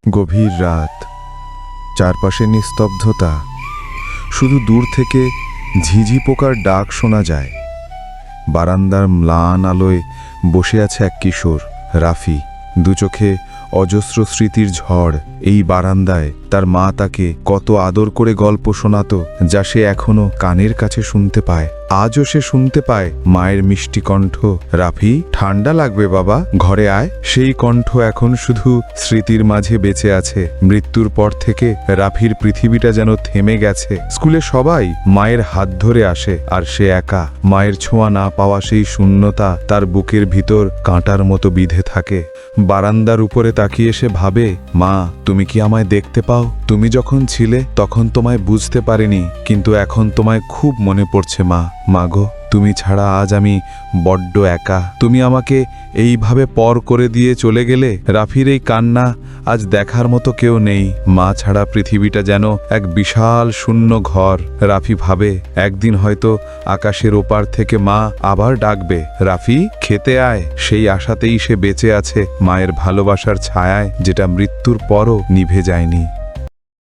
গভীর রাত, চারপাশে নিস্তব্ধতা, শুধু দূর থেকে ঝিঝি পোকার ডাক শোনা যায়। বারান্দার ম্লান আলোয় বসে আছে এক কিশোর, রাফি। দু চোখে অজস্র স্মৃতির ঝড়। এই বারান্দায় তার মা তাকে কত আদর করে গল্প শোনাতো, যা সে এখনো কানের কাছে শুনতে পায়। আজও সে শুনতে পায় মায়ের মিষ্টি কণ্ঠ, রাফি ঠান্ডা লাগবে বাবা, ঘরে আয়। সেই কণ্ঠ এখন শুধু স্মৃতির মাঝে বেঁচে আছে। মৃত্যুর পর থেকে রাফির পৃথিবীটা যেন থেমে গেছে। স্কুলে সবাই মায়ের হাত ধরে আসে, আর সে একা। মায়ের ছোঁয়া না পাওয়া সেই শূন্যতা তার বুকের ভিতর কাঁটার মতো বিঁধে থাকে। বারান্দার উপরে তাকিয়ে সে ভাবে, মা তুমি কি আমায় দেখতে পাও? তুমি যখন ছিলে তখন তোমায় বুঝতে পারিনি, কিন্তু এখন তোমায় খুব মনে পড়ছে মা। মাগো, তুমি ছাড়া আজ আমি বড্ড একা। তুমি আমাকে এইভাবে পর করে দিয়ে চলে গেলে। রাফির এই কান্না আজ দেখার মতো কেউ নেই। মা ছাড়া পৃথিবীটা যেন এক বিশাল শূন্য ঘর। রাফি ভাবে একদিন হয়তো আকাশের ওপার থেকে মা আবার ডাকবে, রাফি খেতে আয়। সেই আশাতেই সে বেঁচে আছে, মায়ের ভালোবাসার ছায়ায়, যেটা মৃত্যুর পরও নিভে যায়নি।